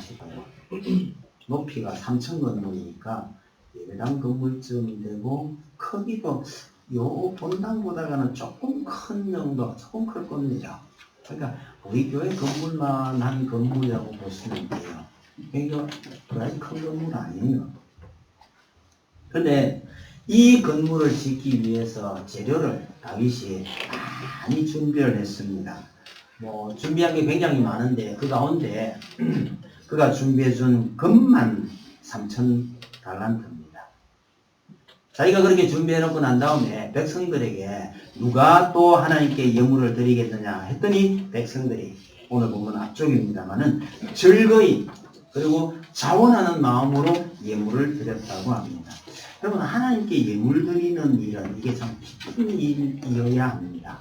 마시고요. 높이가 3층 건물이니까 예배당 건물쯤 되고 크기도 요 본당보다는 조금 큰 정도, 조금 클 겁니다. 그러니까 우리 교회 건물만 한 건물이라고 보시면 돼요. 이거 그다지 큰 건물 아니에요. 근데 이 건물을 짓기 위해서 재료를 다윗이 많이 준비를 했습니다. 뭐 준비한 게 굉장히 많은데 그 가운데 그가 준비해준 금만 3,000달란트입니다. 자기가 그렇게 준비해놓고 난 다음에 백성들에게 누가 또 하나님께 예물을 드리겠느냐 했더니 백성들이 오늘 보면 앞쪽입니다만은 즐거이 그리고 자원하는 마음으로 예물을 드렸다고 합니다. 여러분 하나님께 예물 드리는 일은 이게 참 기쁜 일이어야 합니다.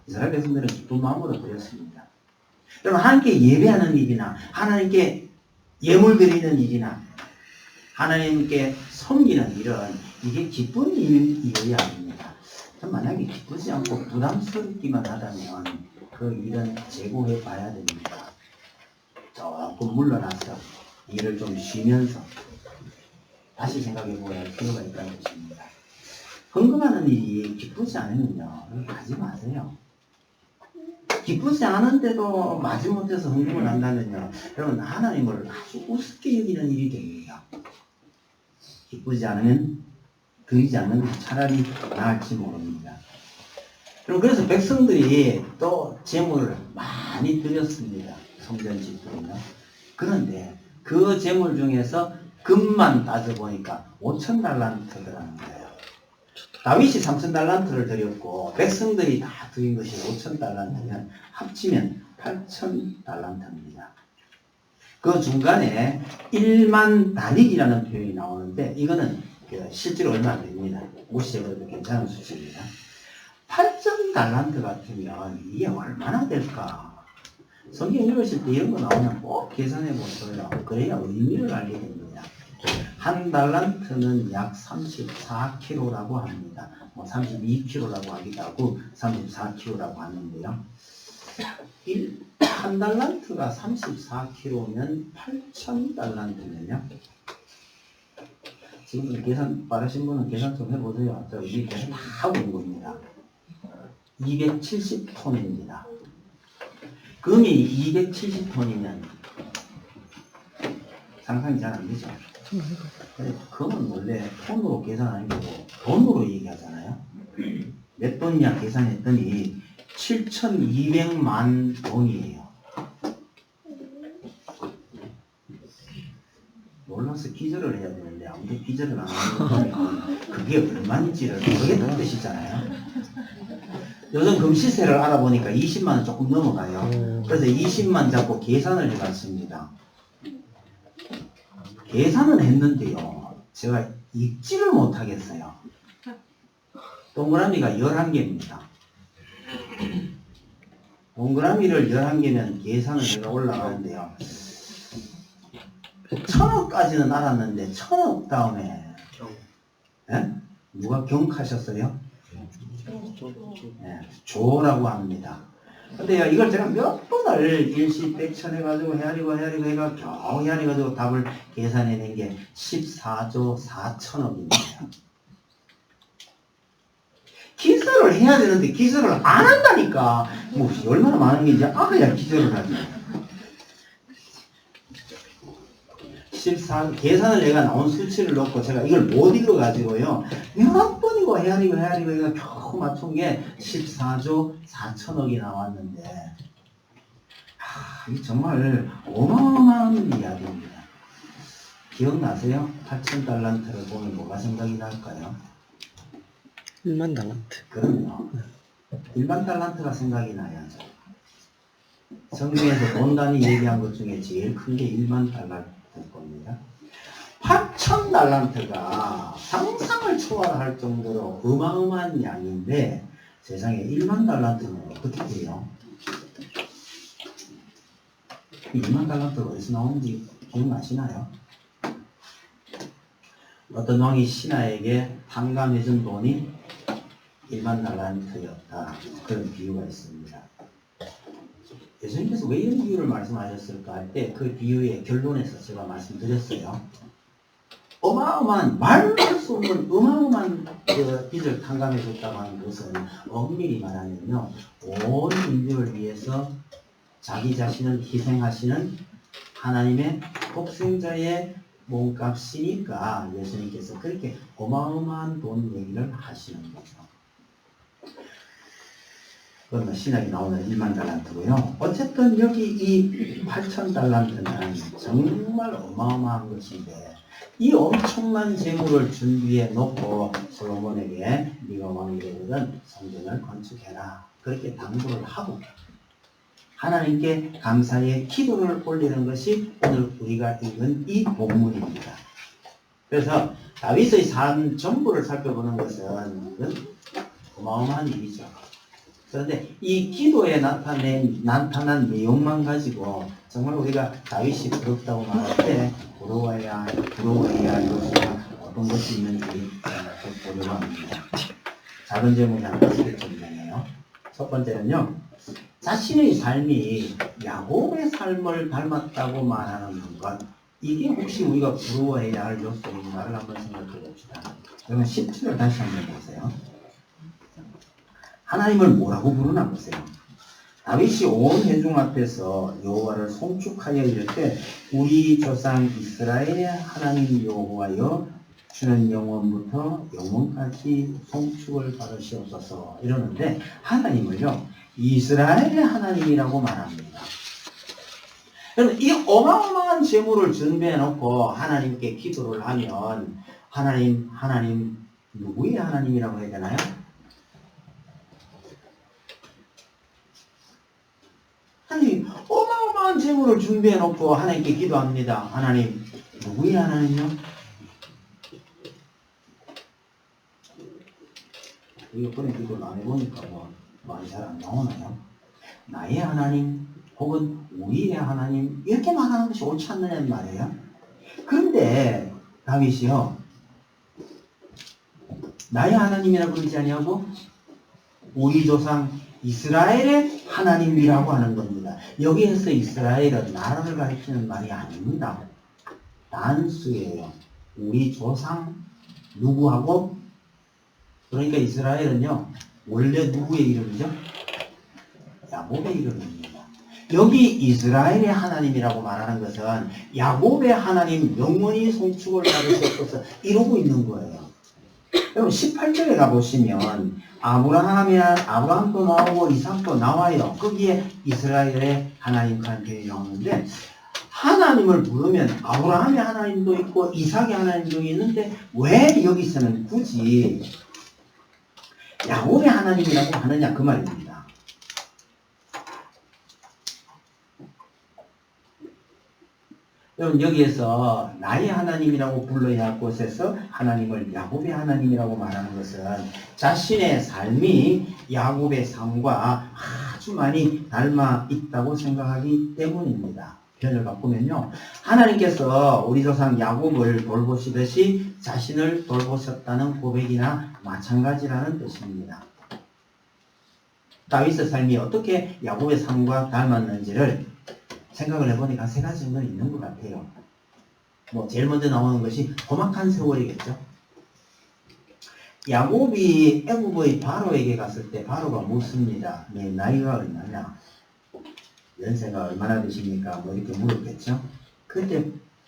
이스라엘 백성들은 기쁜 마음으로 드렸습니다. 여러분 하나님께 예배하는 일이나 하나님께 예물 드리는 일이나 하나님께 섬기는 일은 이게 기쁜 일이어야 합니다. 만약에 기쁘지 않고 부담스럽기만 하다면 그 일은 재고해 봐야 됩니다. 조금 물러나서 일을 좀 쉬면서 다시 생각해 보아야 할 필요가 있다는 것입니다. 헌금하는 일이 기쁘지 않으면요, 하지 마세요. 기쁘지 않은데도 마지못해서 헌금을 한다면요, 여러분 하나님을 아주 우습게 여기는 일이 됩니다. 기쁘지 않으면 드리지 않는 것이 차라리 나을지 모릅니다. 그래서 백성들이 또 재물을 많이 드렸습니다. 성전 짓거리나. 그런데 그 재물 중에서 금만 따져보니까 5,000달란트라는 거예요. 다윗이 3,000달란트를 드렸고 백성들이 다 드린 것이 5,000달란트면 합치면 8,000달란트입니다. 그 중간에 1만 다릭이라는 표현이 나오는데 이거는 실제로 얼마 안 됩니다. 무시해도 괜찮은 수치입니다. 8,000달란트 같으면 이게 얼마나 될까? 성경 읽으실 때 이런 거 나오면 꼭 계산해 보세요. 그래야 의미를 알게 됩니다. 한 달란트는 약 34kg라고 합니다. 뭐 32kg라고 하기도 하고 34kg라고 하는데요. 한 달란트가 34kg면 8,000달란트면요. 지금 계산 빠르신 분은 계산 좀 해보세요. 저 이게 계산 다 하고 온 겁니다. 270톤입니다. 금이 270톤이면 상상이 잘 안 되죠. 금은 원래 톤으로 계산 안 하고 돈으로 얘기하잖아요. 몇 돈이냐 계산했더니 7,200만 돈이에요. 놀라서 기절을 해야 되는데 아무도 기절을 안 하는 그게 얼마인지를 모르겠다는 뜻이잖아요. 요즘 금 시세를 알아보니까 20만 원 조금 넘어가요. 그래서 20만 잡고 계산을 해봤습니다. 계산은 했는데요. 제가 읽지를 못하겠어요. 동그라미가 11개입니다. 동그라미를 11개면 계산을 해가 올라가는데요. 1,000억까지는 알았는데 1,000억 다음에 예? 누가 경하셨어요? 네, 조라고 합니다. 근데 이걸 제가 몇 번을 일시백천 해가지고 헤아리고 해가 겨우 헤아리가지고 답을 계산해낸 게 14조 4천억입니다. 기술을 해야 되는데 기술을 안 한다니까. 뭐 얼마나 많은 게 이제 알아야 기술을 하지. 14, 계산을 내가 나온 수치를 놓고 제가 이걸 못 읽어가지고요. 몇 번이고 헤아리고 해가 겨우 맞춘 게 14조 4천억이 나왔는데, 이게 정말 어마어마한 이야기입니다. 기억나세요? 8,000달란트를 보면 뭐가 생각이 날까요? 1만 달란트. 그럼요. 1만 달란트가 생각이 나야죠. 성경에서 돈 단위 얘기한 것 중에 제일 큰 게 1만 달란트. 겁니다. 8,000달란트가 상상을 초월할 정도로 어마어마한 양인데 세상에 1만 달란트는 어떻게 돼요? 1만 달란트가 어디서 나오는지 기억나시나요? 어떤 왕이 신하에게 탕감해준 돈이 1만 달란트였다. 그런 비유가 있습니다. 예수님께서 왜 이런 비유를 말씀하셨을까 할 때 그 비유의 결론에서 제가 말씀드렸어요. 어마어마한 말할 수 없는 어마어마한 그 빚을 탕감해 줬다고 하는 것은 엄밀히 말하면요, 온 인류를 위해서 자기 자신을 희생하시는 하나님의 독생자의 몸값이니까 예수님께서 그렇게 어마어마한 돈 얘기를 하시는 거죠. 그건 신학이 나오는 1만 달란트고요. 어쨌든 여기 이 8천 달란트는 정말 어마어마한 것인데 이 엄청난 재물을 준비해 놓고 솔로몬에게 네가 왕이 되거든 성전을 건축해라. 그렇게 당부를 하고 하나님께 감사의 기도를 올리는 것이 오늘 우리가 읽은 이 본문입니다. 그래서 다윗의 삶 전부를 살펴보는 것은 어마어마한 일이죠. 그런데 이 기도에 나타난 내용만 가지고 정말 우리가 다윗이 부럽다고 말할 때 부러워야 할 것이나 어떤 것이 있는지 보려고 합니다. 작은 제목이 한 5개 정도네요. 첫 번째는요. 자신의 삶이 야곱의 삶을 닮았다고 말하는 것. 이게 혹시 우리가 부러워해야 할 요소인가를 한번 생각해 봅시다. 그러면 10절을 다시 한번 보세요. 하나님을 뭐라고 부르나 보세요. 다윗이 온 회중 앞에서 여호와를 송축하여 이를 때 우리 조상 이스라엘의 하나님 여호와여 주는 영원부터 영원까지 송축을 받으시옵소서 이러는데 하나님을요 이스라엘의 하나님이라고 말합니다. 그럼 이 어마어마한 재물을 준비해 놓고 하나님께 기도를 하면 하나님 누구의 하나님이라고 해야 되나요? 하나님 어마어마한 재물을 준비해 놓고 하나님께 기도합니다. 하나님 누구의 하나님이요? 이거 그런 기도를 안 해보니까 말이 잘 안 나오나요? 나의 하나님 혹은 우리의 하나님 이렇게 말하는 것이 옳지 않느냐는 말이에요. 그런데 다윗이요 나의 하나님이라고 그러지 아니하고 우리 조상 이스라엘의 하나님이라고 하는 겁니다. 여기에서 이스라엘은 나라를 가리키는 말이 아닙니다. 단수예요. 우리 조상 누구하고 그러니까 이스라엘은요 원래 누구의 이름이죠? 야곱의 이름입니다. 여기 이스라엘의 하나님이라고 말하는 것은 야곱의 하나님 영원히 송축을 받으셨어서 이러고 있는 거예요. 여러분 18절에 가보시면 아브라함도 나오고 이삭도 나와요. 거기에 이스라엘의 하나님과는 표현이 나오는데 하나님을 부르면 아브라함의 하나님도 있고 이삭의 하나님도 있는데 왜 여기서는 굳이 야곱의 하나님이라고 하느냐 그 말입니다. 여러분 여기에서 나의 하나님이라고 불러야 할 곳에서 하나님을 야곱의 하나님이라고 말하는 것은 자신의 삶이 야곱의 삶과 아주 많이 닮아 있다고 생각하기 때문입니다. 표현을 바꾸면요. 하나님께서 우리 조상 야곱을 돌보시듯이 자신을 돌보셨다는 고백이나 마찬가지라는 뜻입니다. 다윗의 삶이 어떻게 야곱의 삶과 닮았는지를 생각을 해보니까 세 가지 정도는 있는 것 같아요. 제일 먼저 나오는 것이 험악한 세월이겠죠. 야곱이 애굽의 바로에게 갔을 때 바로가 묻습니다. 네 나이가 얼마냐? 연세가 얼마나 되십니까? 이렇게 물었겠죠. 그때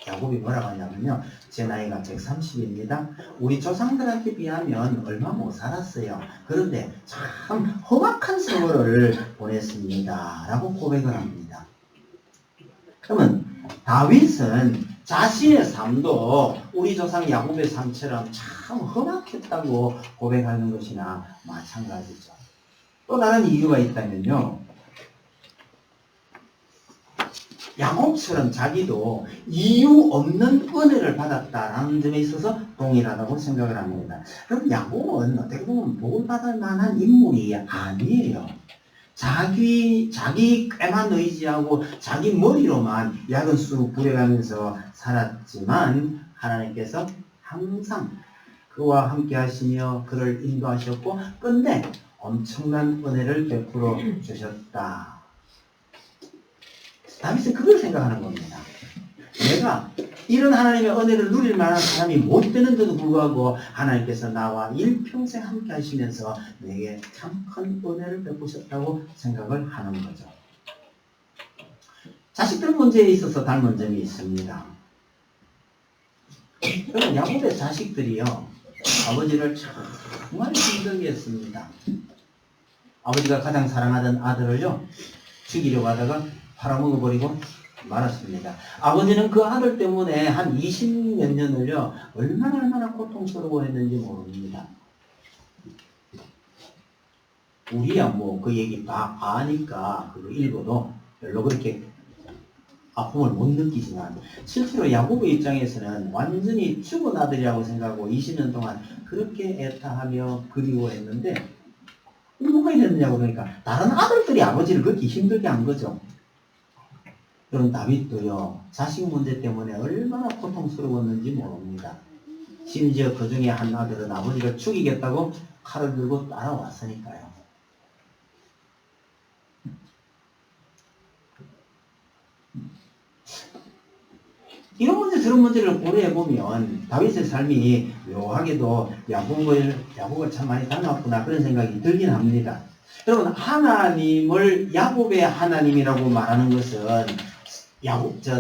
야곱이 뭐라고 하냐면요. 제 나이가 130입니다. 우리 조상들한테 비하면 얼마 못 살았어요. 그런데 참 험악한 세월을 보냈습니다. 라고 고백을 합니다. 그러면 다윗은 자신의 삶도 우리 조상 야곱의 삶처럼 참 험악했다고 고백하는 것이나 마찬가지죠. 또 다른 이유가 있다면요. 야곱처럼 자기도 이유 없는 은혜를 받았다라는 점에 있어서 동일하다고 생각을 합니다. 그럼 야곱은 어떻게 보면 복을 받을 만한 인물이 아니에요. 자기 꾀만 의지하고 자기 머리로만 약은 쑥 부려가면서 살았지만 하나님께서 항상 그와 함께 하시며 그를 인도하셨고 끝내 엄청난 은혜를 베풀어 주셨다. 다윗은 그걸 생각하는 겁니다. 내가 이런 하나님의 은혜를 누릴 만한 사람이 못 되는데도 불구하고 하나님께서 나와 일평생 함께 하시면서 내게 참 큰 은혜를 베푸셨다고 생각을 하는 거죠. 자식들 문제에 있어서 닮은 점이 있습니다. 여러분, 야곱의 자식들이요, 아버지를 정말 힘들게 했습니다. 아버지가 가장 사랑하던 아들을요, 죽이려고 하다가 팔아먹어버리고 말았습니다. 아버지는 그 아들 때문에 한 20몇 년을요, 얼마나 고통스러워했는지 모릅니다. 우리야 뭐 그 얘기 다 아니까 그거 읽어도 별로 그렇게 아픔을 못 느끼지만, 실제로 야곱의 입장에서는 완전히 죽은 아들이라고 생각하고 20년 동안 그렇게 애타하며 그리워했는데, 뭐가 이랬느냐고. 그러니까 다른 아들들이 아버지를 그렇게 힘들게 한 거죠. 그럼 다윗도요, 자식 문제 때문에 얼마나 고통스러웠는지 모릅니다. 심지어 그 중에 한 아들은 아버지가 죽이겠다고 칼을 들고 따라왔으니까요. 이런 문제 저런 문제를 고려해보면 다윗의 삶이 묘하게도 야곱을 참 많이 닮았구나 그런 생각이 들긴 합니다. 여러분, 하나님을 야곱의 하나님이라고 말하는 것은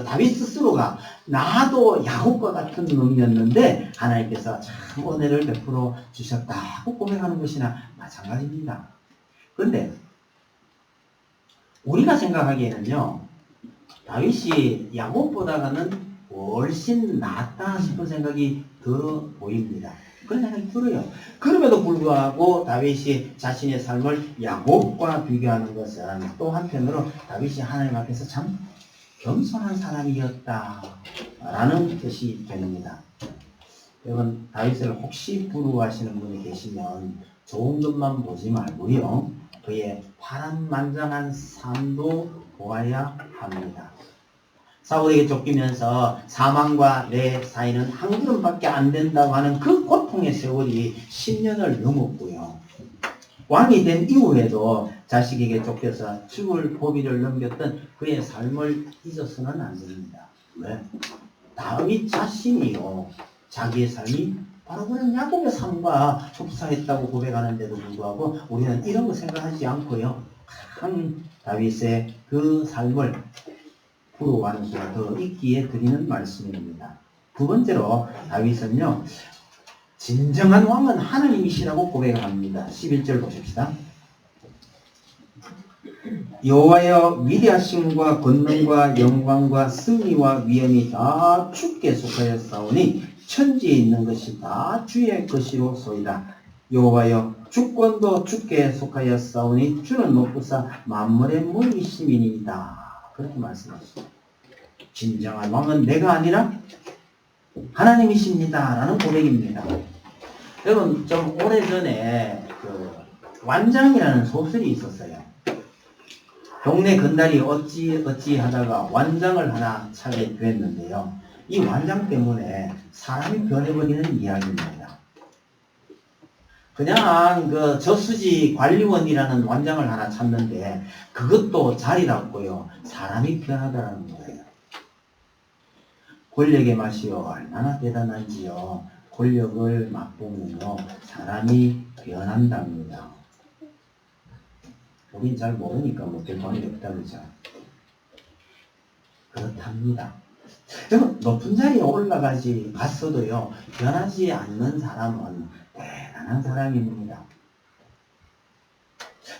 다윗 스스로가 나도 야곱과 같은 놈이었는데 하나님께서 참 은혜를 베풀어 주셨다고 고백하는 것이나 마찬가지입니다. 그런데 우리가 생각하기에는요, 다윗이 야곱보다는 훨씬 낫다 싶은 생각이 들어 보입니다. 그런 생각이 들어요. 그럼에도 불구하고 다윗이 자신의 삶을 야곱과 비교하는 것은 또 한편으로 다윗이 하나님 앞에서 참 겸손한 사람이었다라는 뜻이 됩니다. 여러분, 다윗을 혹시 부러워하시는 분이 계시면 좋은 것만 보지 말고요, 그의 파란만장한 삶도 보아야 합니다. 사울에게 쫓기면서 사망과 내 사이는 한 걸음밖에 안 된다고 하는 그 고통의 세월이 10년을 넘었고요. 왕이 된 이후에도 자식에게 쫓겨서 죽을 고비를 넘겼던 그의 삶을 잊어서는 안 됩니다. 왜? 다윗 자신이요, 자기의 삶이 바로 그런 야곱의 삶과 흡사했다고 고백하는데도 불구하고 우리는 이런 거 생각하지 않고요, 한 다윗의 그 삶을 부러워하는 수가 더 있기에 드리는 말씀입니다. 두 번째로 다윗은요, 진정한 왕은 하나님이시라고 고백을 합니다. 11절 보십시다. 여호와여, 위대하심과 권능과 영광과 승리와 위엄이 다 주께 속하였사오니 천지에 있는 것이 다 주의 것이로소이다. 여호와여, 주권도 주께 속하였사오니 주는 높으사 만물의 머리심이니이다. 그렇게 말씀하십니다. 진정한 왕은 내가 아니라 하나님이십니다 라는 고백입니다. 여러분, 좀 오래전에 그 완장이라는 소설이 있었어요. 동네 건달이 어찌 하다가 완장을 하나 차게 됐는데요, 이 완장 때문에 사람이 변해버리는 이야기입니다. 그냥 그 저수지 관리원이라는 완장을 하나 찾는데 그것도 자리랍고요, 사람이 변하더라는 거예요. 권력의 맛이요 얼마나 대단한지요, 권력을 맛보면요 사람이 변한답니다. 우린 잘 모르니까 뭐 별관이 없다 그러죠. 그렇답니다. 높은 자리에 갔어도요, 변하지 않는 사람은 대단한 사람입니다.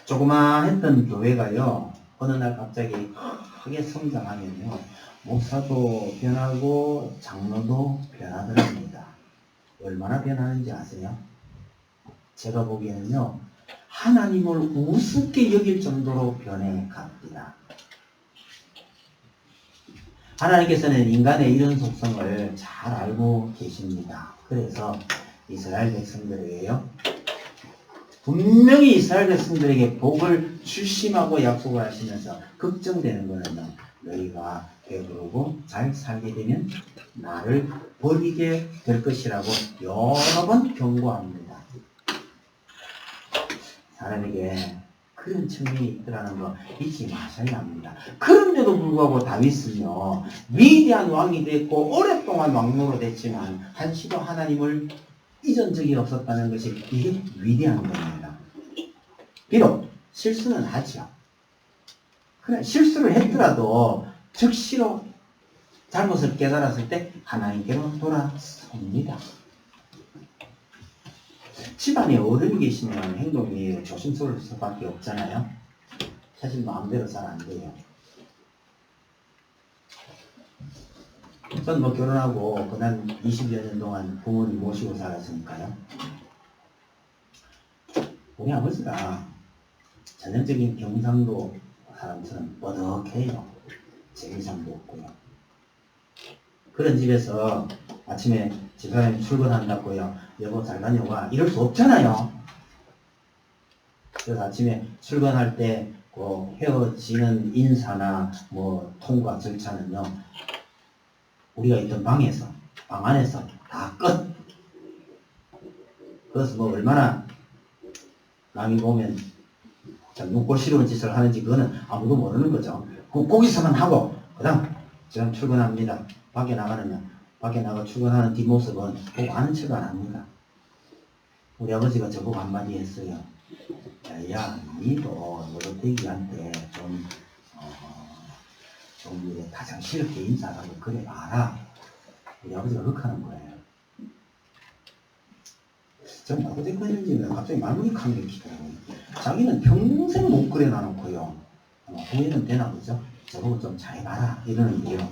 조그마했던 교회가요, 어느 날 갑자기 크게 성장하면요, 목사도 변하고 장로도 변하더랍니다. 얼마나 변하는지 아세요? 제가 보기에는요, 하나님을 우습게 여길 정도로 변해갑니다. 하나님께서는 인간의 이런 속성을 잘 알고 계십니다. 그래서 이스라엘 백성들에게요, 분명히 이스라엘 백성들에게 복을 주심하고 약속을 하시면서 걱정되는 거는요, 너희가 배부르고 잘 살게 되면 나를 버리게 될 것이라고 여러 번 경고합니다. 사람에게 그런 측면이 있더라는 거 잊지 마셔야 합니다. 그런데도 불구하고 다윗은요, 위대한 왕이 됐고 오랫동안 왕노로 됐지만 한시도 하나님을 잊은 적이 없었다는 것이 이게 위대한 겁니다. 비록 실수는 하죠. 그래, 실수를 했더라도 즉시로 잘못을 깨달았을 때 하나님께로 돌아섭니다. 집안에 어른이 계시면 행동이 조심스러울 수밖에 없잖아요. 사실 마음대로 잘 안 돼요. 전 뭐 결혼하고 그날 20여 년 동안 부모님 모시고 살았으니까요. 우리 아버지가 전형적인 경상도 사람처럼 뻐덕해요. 재미상도 없고요. 그런 집에서 아침에 집사람이 출근한다고요. 여보 잘 다녀와. 이럴 수 없잖아요. 그래서 아침에 출근할 때 그 헤어지는 인사나 뭐 통과 절차는요. 우리가 있던 방에서, 방 안에서 다 끝. 그래서 뭐 얼마나 남이 보면 눈꼴 싫은 짓을 하는지 그거는 아무도 모르는 거죠. 거기서만 하고 그 다음 지금 출근합니다. 밖에 나가느냐. 밖에 나가 출근하는 뒷모습은 보고 아는 척 안 합니다. 우리 아버지가 저보고 한마디 했어요. 야, 니도 너도대기한테 좀 다정스럽게 인사하고 그래 봐라. 우리 아버지가 그렇게 하는 거예요. 저는 어떻게 그랬는지 갑자기 말문이 감격히더라고요. 자기는 평생 못 그래 놔놓고요. 후회는 되나 보죠. 저보고 좀 잘해봐라 이러는데요.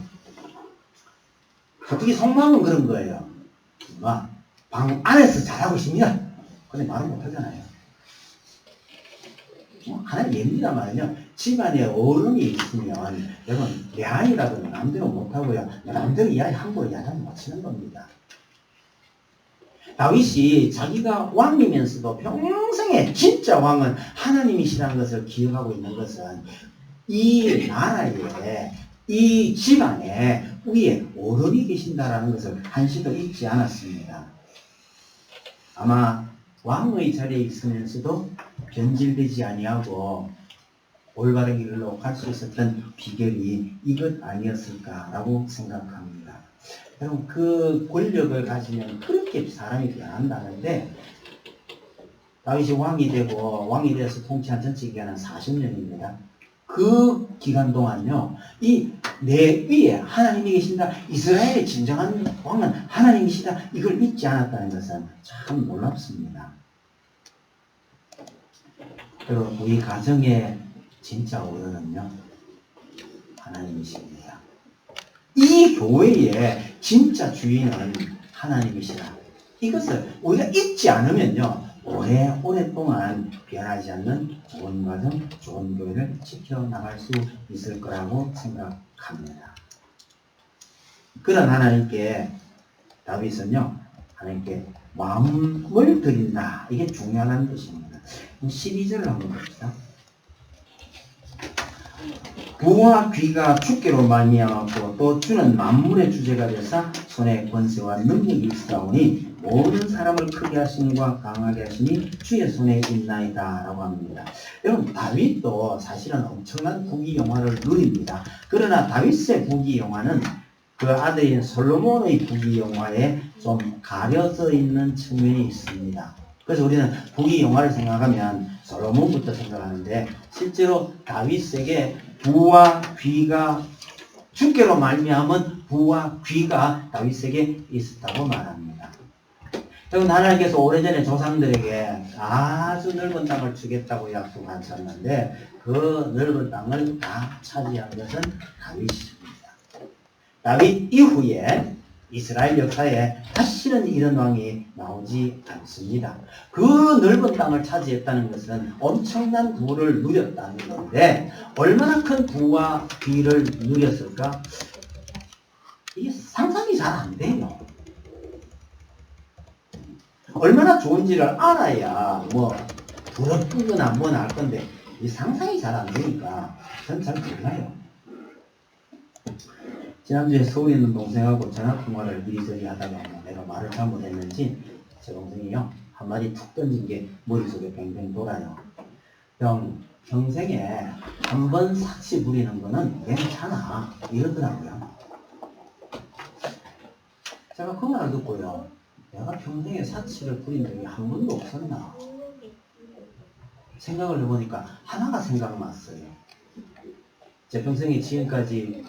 솔직히 속마음은 그런 거예요. 방 안에서 잘하고 싶냐? 근데 말은 못하잖아요. 하나의 예입니다 말이요. 집안에 어른이 있으면 여러분 내 아이라도 남대로 못하고요. 남대로 이 아이 함부로 야단 못 치는 겁니다. 다윗이 자기가 왕이면서도 평생에 진짜 왕은 하나님이시라는 것을 기억하고 있는 것은 이 나라에 이 집안에 위에 어른이 계신다라는 것을 한시도 잊지 않았습니다. 아마 왕의 자리에 있으면서도 변질되지 아니하고 올바른 길로 갈 수 있었던 비결이 이것 아니었을까라고 생각합니다. 여러분 그 권력을 가지면 그렇게 사람이 변한다는데 다윗이 왕이 되고 왕이 되어서 통치한 전체 기간은 40년입니다. 그 기간 동안요, 이 내 위에 하나님이 계신다, 이스라엘의 진정한 왕은 하나님이시다, 이걸 잊지 않았다는 것은 참 놀랍습니다. 그리고 우리 가정의 진짜 어른은요, 하나님이십니다. 이 교회의 진짜 주인은 하나님이시라. 이것을 우리가 잊지 않으면요, 오랫동안 변하지 않는 좋은 가정, 좋은 교회를 지켜나갈 수 있을 거라고 생각합니다. 그런 하나님께 다윗은요, 하나님께 마음을 드린다. 이게 중요한 뜻입니다. 12절을 한번 봅시다. 부와 귀가 주께로 말미암았고 또 주는 만물의 주제가 되사 손에 권세와 능력이 있사오니 모든 사람을 크게 하심과 강하게 하심이 주의 손에 있나이다 라고 합니다. 여러분 다윗도 사실은 엄청난 부귀영화를 누립니다. 그러나 다윗의 부귀영화는 그 아들인 솔로몬의 부귀영화에 좀 가려져 있는 측면이 있습니다. 그래서 우리는 부귀영화를 생각하면 솔로몬부터 생각하는데 실제로 다윗에게 부와 귀가 주께로 말미암은 부와 귀가 다윗에게 있었다고 말합니다. 여러분 하나님께서 오래전에 조상들에게 아주 넓은 땅을 주겠다고 약속하셨는데 그 넓은 땅을 다 차지한 것은 다윗입니다. 다윗 이후에 이스라엘 역사에 다시는 이런 왕이 나오지 않습니다. 그 넓은 땅을 차지했다는 것은 엄청난 부를 누렸다는 건데 얼마나 큰 부와 귀를 누렸을까? 이게 상상이 잘 안 돼요. 얼마나 좋은지를 알아야 뭐 부럽거나 뭐나 할 건데 이 상상이 잘 안 되니까 전 잘 몰라요. 지난주에 서울에 있는 동생하고 전화통화를 이리저리 하다가 내가 말을 잘못했는지 제 동생이요 한마디 툭 던진 게 머릿속에 뱅뱅 돌아요. 형 평생에 한 번 사치 부리는 거는 괜찮아 이러더라고요. 제가 그 말을 듣고요, 내가 평생에 사치를 부린 적이 한 번도 없었나 생각을 해보니까 하나가 생각났어요. 제 평생에 지금까지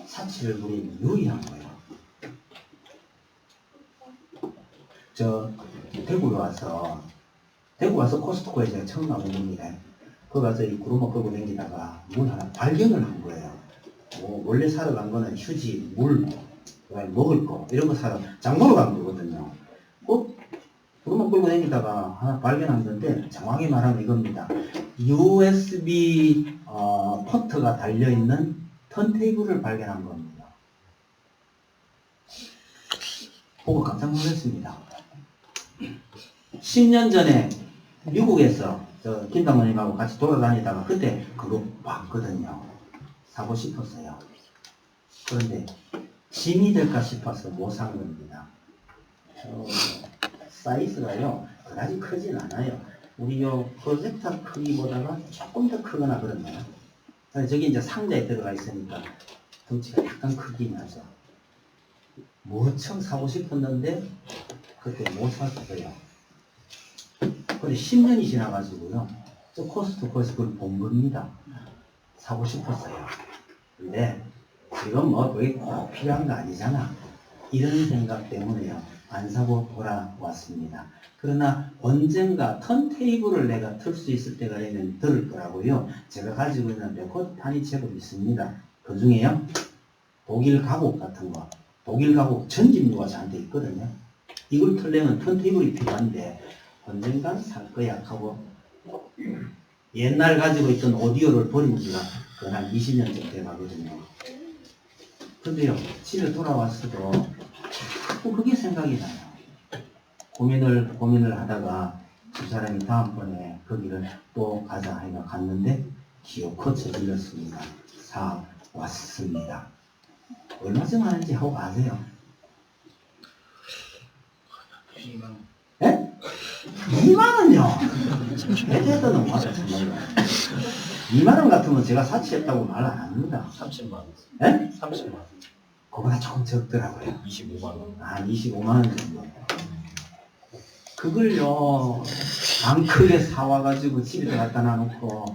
사치를 부린 유일한 거예요. 저 대구 와서 코스트코에 제가 처음 나온 겁니다. 거기 가서 이 구루마 끌고 다니다가 물 하나 발견을 한 거예요. 원래 사러 간 거는 휴지, 물, 먹을 거 이런 거 사러 장 보러 간 거거든요. 구루마 끌고 다니다가 하나 발견한 건데 정확히 말하면 이겁니다. USB 포트가 달려있는 턴테이블을 발견한 겁니다. 보고 깜짝 놀랐습니다. 10년 전에 미국에서 저 김당원님하고 같이 돌아다니다가 그때 그거 봤거든요. 사고 싶었어요. 그런데 짐이 될까 싶어서 못 산 겁니다. 사이즈가요 그다지 크진 않아요. 우리 요 프로젝터 크기보다가 조금 더 크거나 그러네요. 저기 이제 상자에 들어가 있으니까 덩치가 약간 크긴 하죠. 무척 사고 싶었는데 그때 못 샀어요. 근데 10년이 지나가지고요, 저 코스트코에서 그걸 본 겁니다. 사고 싶었어요. 근데 지금 뭐 그게 꼭 필요한 거 아니잖아. 이런 생각 때문에요, 안 사고 돌아왔습니다. 그러나 언젠가 턴테이블을 내가 틀 수 있을 때가 되면 들을 거라고요. 제가 가지고 있는 레코드판이 제법 있습니다. 그 중에요, 독일 가곡 같은 거, 독일 가곡 전집류가 저한테 있거든요. 이걸 틀려면 턴테이블이 필요한데 언젠간 살 거야 하고 옛날 가지고 있던 오디오를 버린 지가 한 20년 정도 돼가거든요. 근데요, 집에 돌아왔어도 자꾸 그게 생각이 나요. 고민을 하다가 두 사람이 다음번에 거기를 또 가자 해서 갔는데 기어코 저질렀습니다. 사 왔습니다. 얼마쯤 하는지 하고 가세요. 2만. 예? 2만원요? 대대도 너무하다 정말로. 2만원 같으면 제가 사치했다고 말 안 합니다. 30만 원. 예? 30만 원. 그거보다 조금 적더라고요. 25만 원. 아, 25만원 정도. 그걸요, 안 크게 사와가지고 집에 갖다 놔놓고,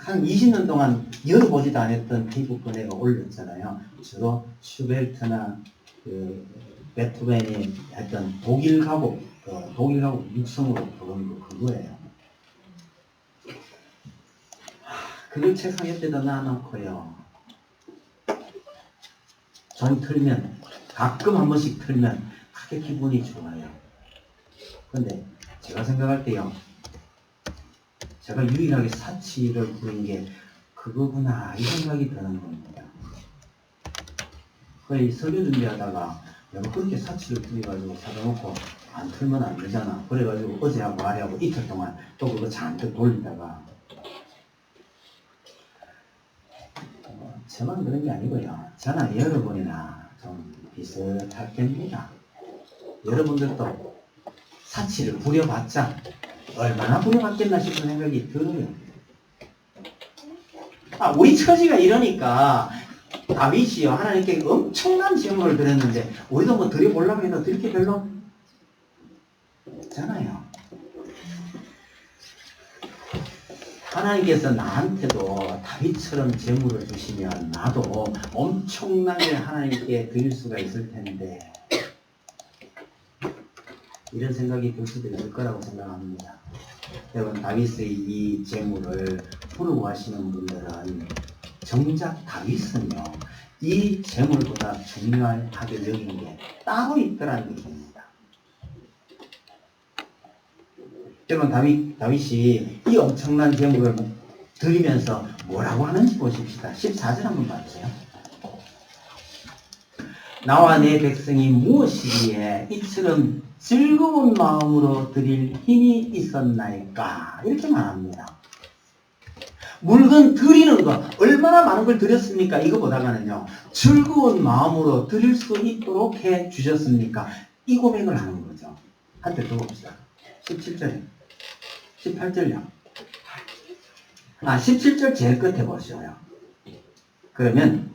한 20년 동안 열어보지도 않았던 테이프 꺼내가 올렸잖아요. 주로 슈베르트나 베토벤이 했던 독일 가곡 육성으로 부른 거, 그거예요. 그걸 책상 옆에다 놔놓고요, 좀 틀면, 가끔 한 번씩 틀면 그렇게 기분이 좋아요. 근데 제가 생각할 때요, 제가 유일하게 사치를 부린 게 그거구나 이 생각이 드는 겁니다. 거의 설교 준비하다가 내가 그렇게 사치를 부려가지고 사다 놓고 안 틀면 안 되잖아. 그래가지고 어제하고 아래하고 이틀 동안 또 그거 잔뜩 돌리다가 저만 그런 게 아니고요, 저나 여러분이나 좀 비슷할 겁니다. 여러분들도 사치를 부려봤자 얼마나 부려봤겠나 싶은 생각이 들어요. 우리 처지가 이러니까 다윗이요, 하나님께 엄청난 제물을 드렸는데 우리도 뭐 드려보려고 해도 드릴 게 별로 없잖아요. 하나님께서 나한테도 다윗처럼 제물을 주시면 나도 엄청나게 하나님께 드릴 수가 있을 텐데, 이런 생각이 들 수도 있을 거라고 생각합니다. 여러분, 다윗의 이 제물을 부러워하시는 분들은 정작 다윗은요, 이 제물보다 중요하게 여긴 게 따로 있더라는 얘기입니다. 여러분, 다윗이 이 엄청난 제물을 드리면서 뭐라고 하는지 보십시다. 14절 한번 봐주세요. 나와 내 백성이 무엇이기에 이처럼 즐거운 마음으로 드릴 힘이 있었나이까, 이렇게 말합니다. 물건 드리는 거, 얼마나 많은 걸 드렸습니까? 이거보다가는요, 즐거운 마음으로 드릴 수 있도록 해 주셨습니까? 이 고백을 하는 거죠. 한번 더 봅시다. 17절에 18절요. 17절 제일 끝에 보셔요. 그러면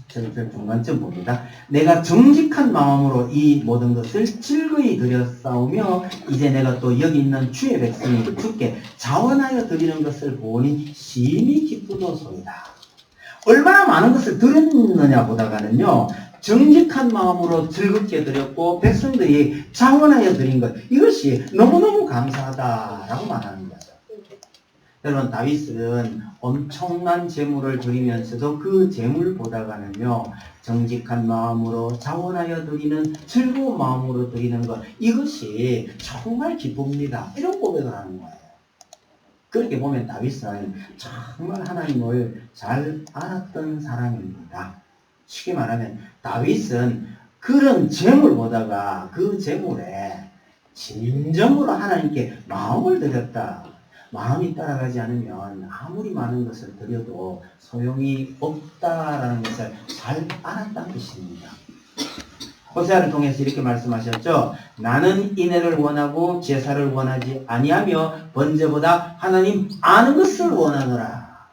17절 중간쯤 봅니다. 내가 정직한 마음으로 이 모든 것을 즐거이 드렸사오며 이제 내가 또 여기 있는 주의 백성이 주께 자원하여 드리는 것을 보니 심히 기쁘도소이다. 얼마나 많은 것을 드렸느냐 보다가는요, 정직한 마음으로 즐겁게 드렸고 백성들이 자원하여 드린 것, 이것이 너무너무 감사하다라고 말하는 거죠. 여러분, 다윗은 엄청난 재물을 드리면서도 그 재물보다가는요, 정직한 마음으로 자원하여 드리는, 즐거운 마음으로 드리는 것, 이것이 정말 기쁩니다. 이런 고백을 하는 거예요. 그렇게 보면 다윗은 정말 하나님을 잘 알았던 사람입니다. 쉽게 말하면 다윗은 그런 재물보다가 그 재물에 진정으로 하나님께 마음을 드렸다. 마음이 따라가지 않으면 아무리 많은 것을 드려도 소용이 없다라는 것을 잘 알았다는 뜻입니다. 호세아를 통해서 이렇게 말씀하셨죠. 나는 인애를 원하고 제사를 원하지 아니하며 번제보다 하나님 아는 것을 원하노라.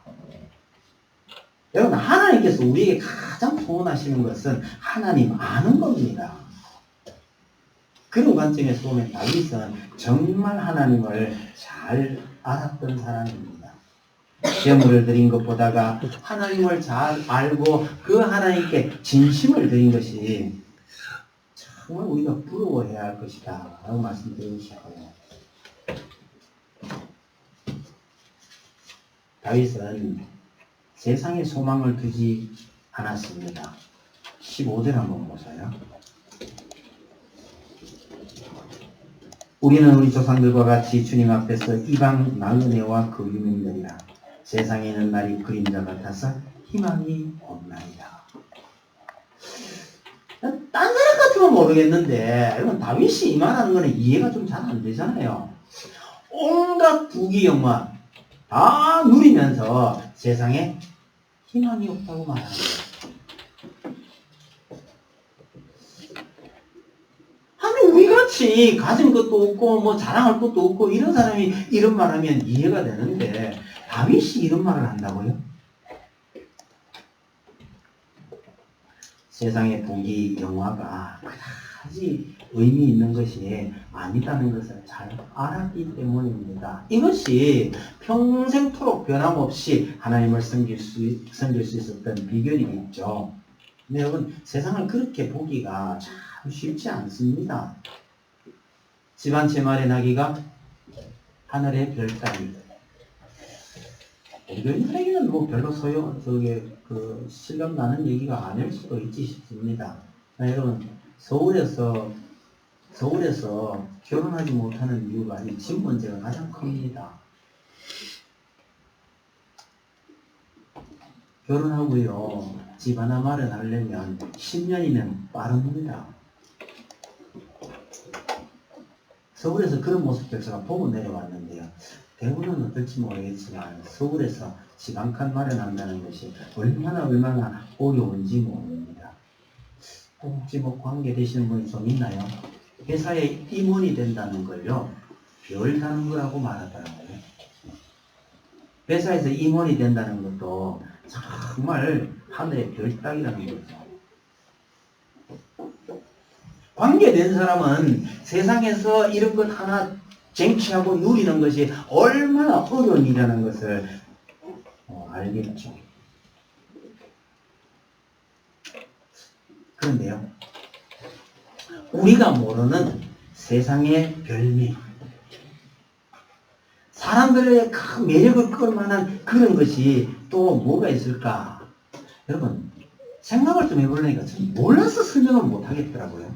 여러분, 하나님께서 우리에게 가장 소원하시는 것은 하나님 아는 겁니다. 그런 관점에서 보면 다윗은 정말 하나님을 잘 알았던 사람입니다. 제물을 드린 것보다가 하나님을 잘 알고 그 하나님께 진심을 드린 것이 정말 우리가 부러워해야 할 것이다 라고 말씀드리고 싶어요. 다윗은 세상에 소망을 두지 않았습니다. 15절 한번 보세요. 우리는 우리 조상들과 같이 주님 앞에서 이방 나그네와 그 유민들이라. 세상에 있는 날이 그림자 같아서 희망이 없나이다. 딴 사람 같으면 모르겠는데 여러분, 다윗이 이 말하는 거는 이해가 좀 잘 안 되잖아요. 온갖 부귀 영화 다 누리면서 세상에 희망이 없다고 말하는 거예요. 우리같이 가진 것도 없고 뭐 자랑할 것도 없고 이런 사람이 이런 말 하면 이해가 되는데 다윗이 이런 말을 한다고요? 세상의 부귀 영화가 그다지 의미 있는 것이 아니다는 것을 잘 알았기 때문입니다. 이것이 평생토록 변함없이 하나님을 섬길 수 있었던 비결이겠죠. 근데 여러분, 세상을 그렇게 보기가 참 쉽지 않습니다. 집 한 채 마련하기가 하늘의 별 따기. 우리들에게는 뭐 별로 실감 나는 얘기가 아닐 수도 있지 싶습니다. 여러분, 서울에서 결혼하지 못하는 이유가 이 집 문제가 가장 큽니다. 결혼하고요, 집 하나 마련하려면 10년이면 빠릅니다. 서울에서 그런 모습들 제가 보고 내려왔는데요. 대구는 어떨지 모르겠지만 서울에서 집 한 칸 마련한다는 것이 얼마나 어려운지 모릅니다. 혹시 뭐 관계 되시는 분이 좀 있나요? 회사에 임원이 된다는 걸요, 별 다는 거라고 말하더라고요. 회사에서 임원이 된다는 것도 정말 하늘의 별 따기라는 거죠. 관계된 사람은 세상에서 이런 것 하나 쟁취하고 누리는 것이 얼마나 어려운 일이라는 것을 알겠죠. 그런데요, 우리가 모르는 세상의 별미, 사람들의 큰 매력을 끌 만한 그런 것이 또 뭐가 있을까? 여러분, 생각을 좀 해보려니까 전 몰라서 설명을 못 하겠더라고요.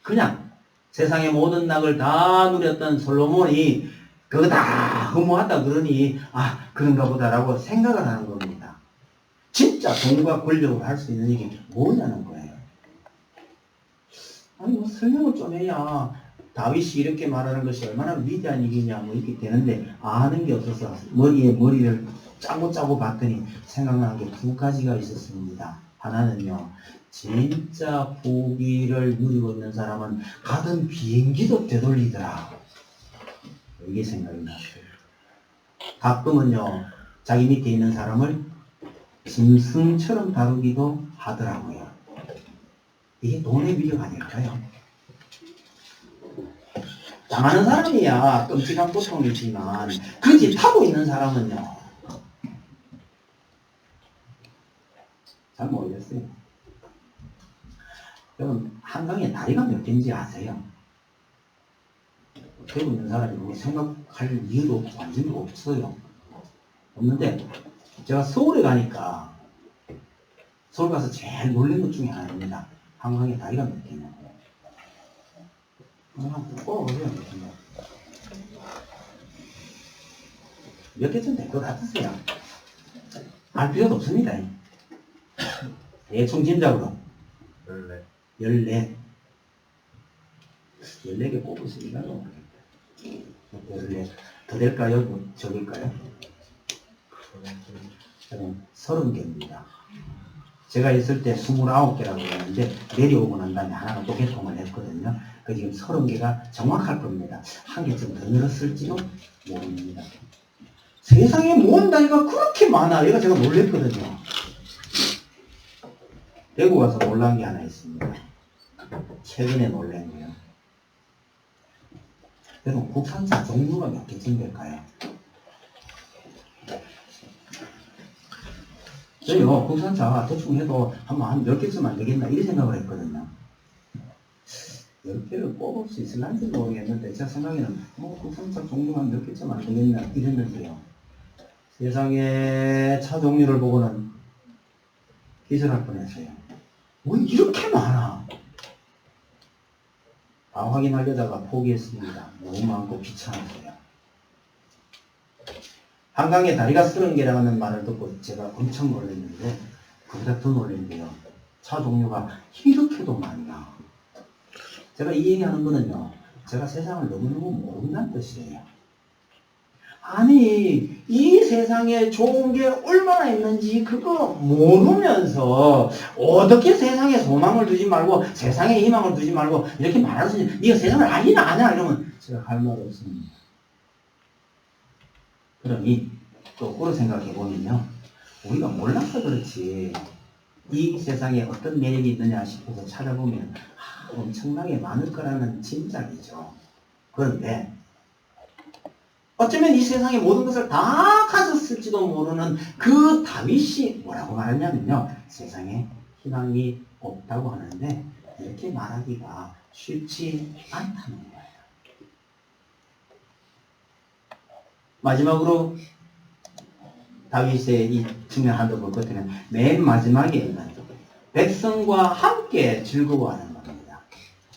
그냥 세상의 모든 낙을 다 누렸던 솔로몬이 그거 다 허무하다 그러니 그런가 보다라고 생각을 하는 겁니다. 진짜 돈과 권력을 할 수 있는 일이 뭐냐는 거예요. 뭐 설명을 좀 해야 다윗이 이렇게 말하는 것이 얼마나 위대한 일이냐 뭐 이렇게 되는데 아는 게 없어서 머리를 짜고 봤더니 생각나는 게 두 가지가 있었습니다. 하나는요, 진짜 부귀를 누리고 있는 사람은 가던 비행기도 되돌리더라. 이게 생각이 났어요. 가끔은요, 자기 밑에 있는 사람을 짐승처럼 다루기도 하더라고요. 이게 돈의 위력 아닐까요? 당하는 사람이야 끔찍한 고통이지만 그 집 타고 있는 사람은요, 잘 모르겠어요. 여러분, 한강에 다리가 몇 개인지 아세요? 되고 있는 사람이 뭐 생각할 이유도 없고 관심도 없어요. 없는데 제가 서울에 가니까 서울 가서 제일 놀란 것 중에 하나입니다. 한강에 다리가 몇 개냐고. 한번 뽑아보세요. 몇 개쯤 될 것 같으세요? 알 필요도 없습니다. 대충 짐작으로 14. 14개 뽑으시니까 14. 더 될까요? 뭐 적을까요? 30개입니다. 제가 있을 때 29개라고 했는데 내려오고 난 다음에 하나가 또 개통을 했거든요. 그 지금 30개가 정확할 겁니다. 한 개쯤 더 늘었을지도 모릅니다. 세상에 뭔 다리가 그렇게 많아. 얘가 제가 놀랬거든요. 대구 가서 놀란 게 하나 있습니다. 최근에 놀란 거예요. 여러분, 국산차 종류가 몇 개쯤 될까요? 저요, 국산차 대충 해도 한 10개쯤 안 되겠나 이런 생각을 했거든요. 10개를 뽑을 수 있을런지 모르겠는데 제 생각에는 국산차 종류가 몇 개쯤 안 되겠나 이랬는데요. 세상에 차 종류를 보고는 기절할 뻔했어요. 왜 이렇게 많아? 다 확인하려다가 포기했습니다. 너무 많고 귀찮았어요. 한강에 다리가 30개라는 말을 듣고 제가 엄청 놀랐는데 그보다 더 놀란 게요. 차 종류가 이렇게도 많나. 제가 이 얘기하는 거는요, 제가 세상을 너무너무 모른다는 뜻이에요. 아니, 이 세상에 좋은 게 얼마나 있는지 그거 모르면서 어떻게 세상에 소망을 두지 말고 세상에 희망을 두지 말고 이렇게 말할 수 있지? 네가 세상을 아니나 아냐 이러면 제가 할 말 없습니다. 그러니 거꾸로 생각해 보면요, 우리가 몰라서 그렇지 이 세상에 어떤 매력이 있느냐 싶어서 찾아보면 엄청나게 많을 거라는 짐작이죠. 그런데 어쩌면 이 세상의 모든 것을 다 가졌을지도 모르는 그 다윗이 뭐라고 말하냐면요, 세상에 희망이 없다고 하는데 이렇게 말하기가 쉽지 않다는 거예요. 마지막으로 다윗의 이 중요한 걸 볼 것 같으면 맨 마지막에 있는 백성과 함께 즐거워하는 겁니다.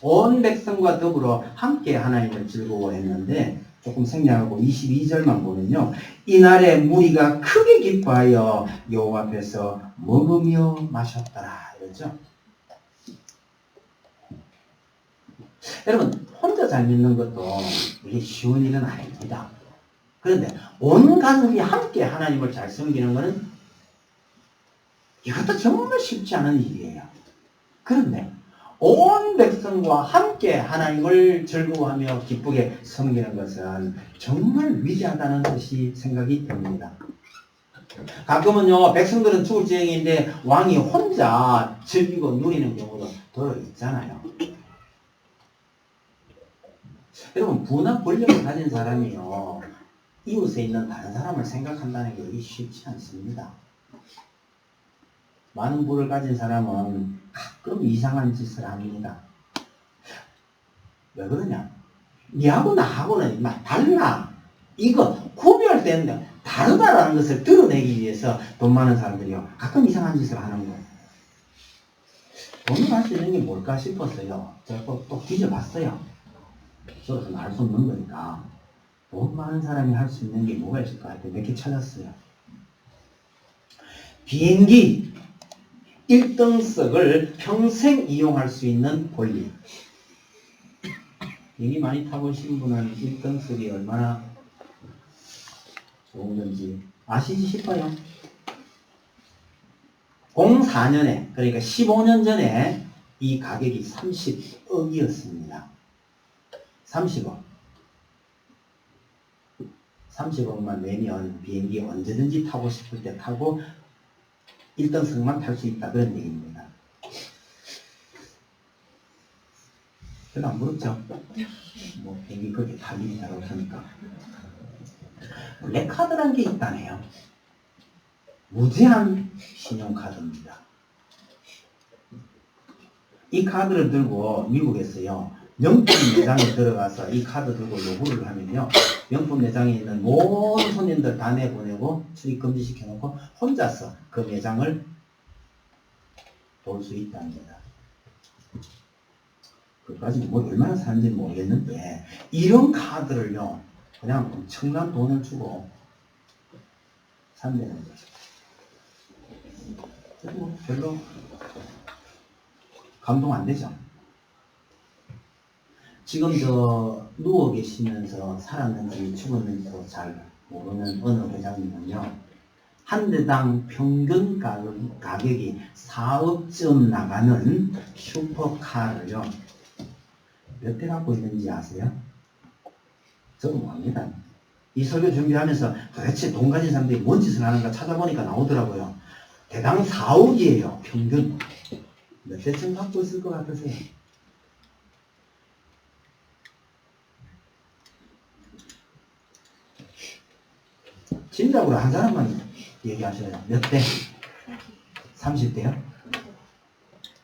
온 백성과 더불어 함께 하나님을 즐거워했는데 조금 생략하고 22절만 보면요, 이날에 무리가 크게 기뻐하여 여호와 앞에서 먹으며 마셨더라 이러죠. 여러분, 혼자 잘 믿는 것도 이게 쉬운 일은 아닙니다. 그런데 온 가족이 함께 하나님을 잘 섬기는 것은 이것도 정말 쉽지 않은 일이에요. 그런데 온 백성과 함께 하나님을 즐거워하며 기쁘게 섬기는 것은 정말 위대하다는 것이 생각이 듭니다. 가끔은요, 백성들은 죽을 지경인데 왕이 혼자 즐기고 누리는 경우도 더 있잖아요. 여러분, 부나 권력을 가진 사람이요, 이웃에 있는 다른 사람을 생각한다는 게 쉽지 않습니다. 많은 부를 가진 사람은 가끔 이상한 짓을 합니다. 왜 그러냐? 니하고 나하고는 막 달라. 이거 구별되는데 다르다라는 것을 드러내기 위해서 돈 많은 사람들이요, 가끔 이상한 짓을 하는 거예요. 돈을 할 수 있는 게 뭘까 싶었어요. 제가 또 뒤져봤어요. 저로서는 알 수 없는 거니까. 돈 많은 사람이 할 수 있는 게 뭐가 있을까 할 때 몇 개 찾았어요. 비행기 1등석을 평생 이용할 수 있는 권리. 비행기 많이 타보신 분은 1등석이 얼마나 좋은 건지 아시지 싶어요. 04년에, 그러니까 15년 전에 이 가격이 30억이었습니다. 30억. 30억만 내면 비행기 언제든지 타고 싶을 때 타고 1등석만 탈 수 있다. 그런 얘기입니다. 별로 안 부럽죠? 뭐 비행기 그렇게 탈 일이 잘 없으니까. 블랙카드란 게 있다네요. 무제한 신용카드입니다. 이 카드를 들고 미국에서요. 명품 매장에 들어가서 이 카드 들고 요구를 하면요. 명품 매장에 있는 모든 손님들 다 내보내고 출입 금지시켜놓고 혼자서 그 매장을 볼 수 있답니다. 그까지 뭐 얼마나 사는지 모르겠는데 이런 카드를요. 그냥 엄청난 돈을 주고 산다는 거죠. 뭐 별로 감동 안 되죠. 지금 저 누워 계시면서 살았는지 죽었는지도 잘 모르는 어느 회장님은요. 한 대당 평균 가격이 4억쯤 나가는 슈퍼카를요. 몇 대 갖고 있는지 아세요? 저도 모릅니다. 이 설교 준비하면서 도대체 돈 가진 사람들이 뭔 짓을 하는가 찾아보니까 나오더라고요. 대당 4억이에요. 평균. 몇 대쯤 갖고 있을 것 같으세요? 진작으로 한 사람만 얘기하셔요. 몇 대? 30대요?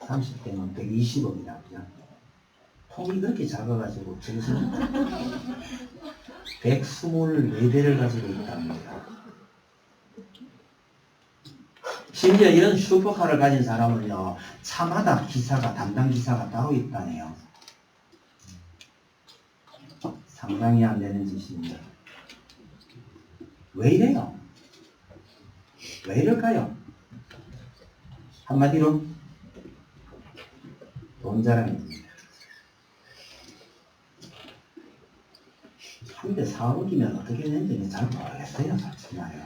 30대면 120억이다. 그냥. 통이 그렇게 작아가지고 정신 124대를 가지고 있답니다. 심지어 이런 슈퍼카를 가진 사람은요. 차마다 기사가, 담당 기사가 따로 있다네요. 상상이 안 되는 짓입니다. 왜 이래요? 왜 이럴까요? 한마디로 돈 자랑입니다. 한 대 4억이면 어떻게 되는지 잘 모르겠어요. 솔직히 말이에요.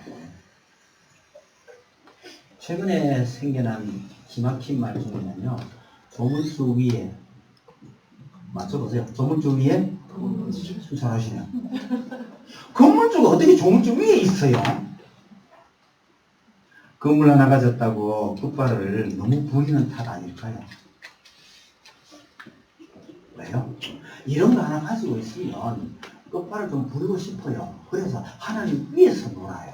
최근에 생겨난 기막힌 말 중에는요. 조물주 위에 맞춰보세요. 조물주 위에 잘하시네요. 건물주가 어떻게 조물주 위에 있어요? 건물 하나 가졌다고 끝발을 너무 부리는 탓 아닐까요? 왜요? 이런 거 하나 가지고 있으면 끝발을 좀 부리고 싶어요. 그래서 하나님 위에서 놀아요.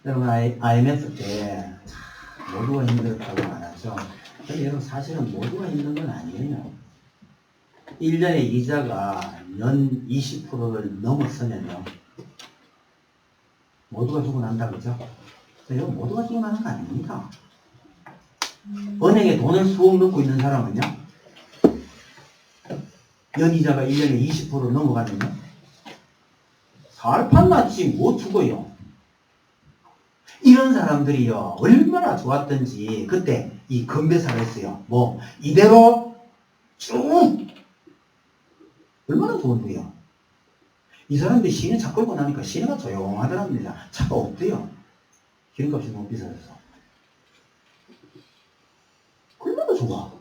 여러분 IMF 때 모두가 힘들었다고 말하죠. 근데 여러분 사실은 모두가 힘든 건 아니에요. 1년에 이자가 연 20%를 넘었으면요. 모두가 죽어난다 그죠? 여러분 모두가 죽어나는 거 아닙니다. 은행에 돈을 수억 넣고 있는 사람은요. 연이자가 1년에 20% 넘어가면요. 살판났지 못 죽어요. 이런 사람들이요. 얼마나 좋았던지 그때 이 건배사를 했어요. 뭐 이대로 쭉 얼마나 좋은데요. 이 사람들이 시내 차 끌고 나니까 시내가 조용하더랍니다. 차가 없대요. 기름값이 너무 비싸서. 얼마나 좋아.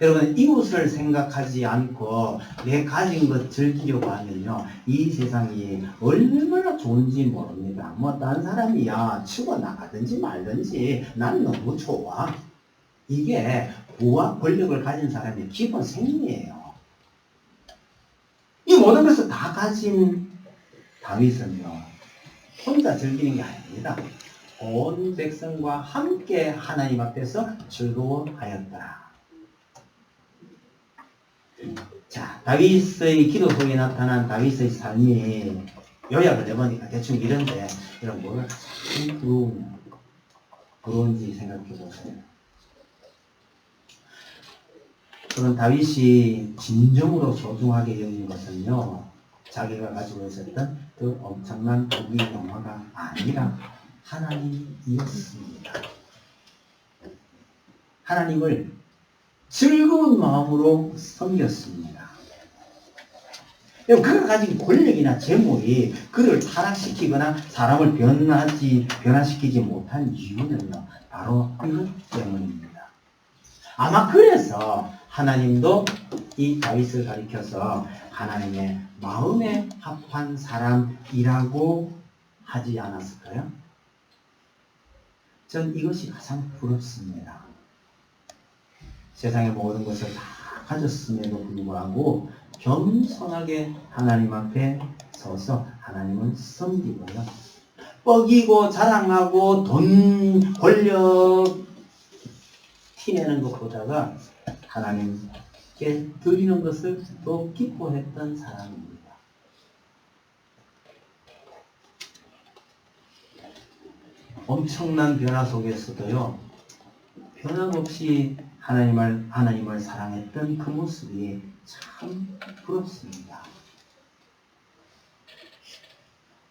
여러분 이웃을 생각하지 않고 내 가진 것 즐기려고 하면요. 이 세상이 얼마나 좋은지 모릅니다. 뭐 다른 사람이야 치고 나가든지 말든지 난 너무 좋아. 이게 부와 권력을 가진 사람의 기본 생리예요. 이 모든 것을 다 가진 다윗은요. 혼자 즐기는 게 아닙니다. 온 백성과 함께 하나님 앞에서 즐거워하였더라. 자, 다윗의 기도 속에 나타난 다윗의 삶이 요약을 해보니까 대충 이런데 이런 뭐가 참 부러운지 생각해 보세요. 그런 다윗이 진정으로 소중하게 여긴 것은요. 자기가 가지고 있었던 그 엄청난 부귀 영화가 아니라 하나님이었습니다. 하나님을 즐거운 마음으로 섬겼습니다. 그가 가진 권력이나 재물이 그를 타락시키거나 사람을 변화시키지 못한 이유는요. 바로 이것 때문입니다. 아마 그래서 하나님도 이 다윗을 가리켜서 하나님의 마음에 합한 사람이라고 하지 않았을까요? 전 이것이 가장 부럽습니다. 세상의 모든 것을 다 가졌음에도 불구하고 겸손하게 하나님 앞에 서서 하나님을 섬기고요. 뻐기고 자랑하고 돈, 권력 티내는 것보다가 하나님께 드리는 것을 더 기뻐했던 사람입니다. 엄청난 변화 속에서도요, 변함없이 하나님을 사랑했던 그 모습이 참 부럽습니다.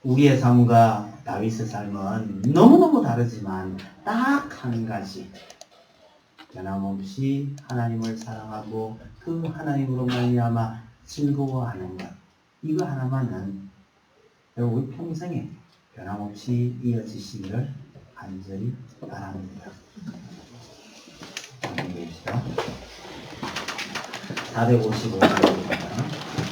우리의 삶과 다윗의 삶은 너무너무 다르지만 딱 한 가지, 변함없이 하나님을 사랑하고 그 하나님으로 말미암아 즐거워하는 것, 이거 하나만은 우리 평생에 변함없이 이어지시기를 간절히 바랍니다. 안녕히 계십시오. 455장입니다.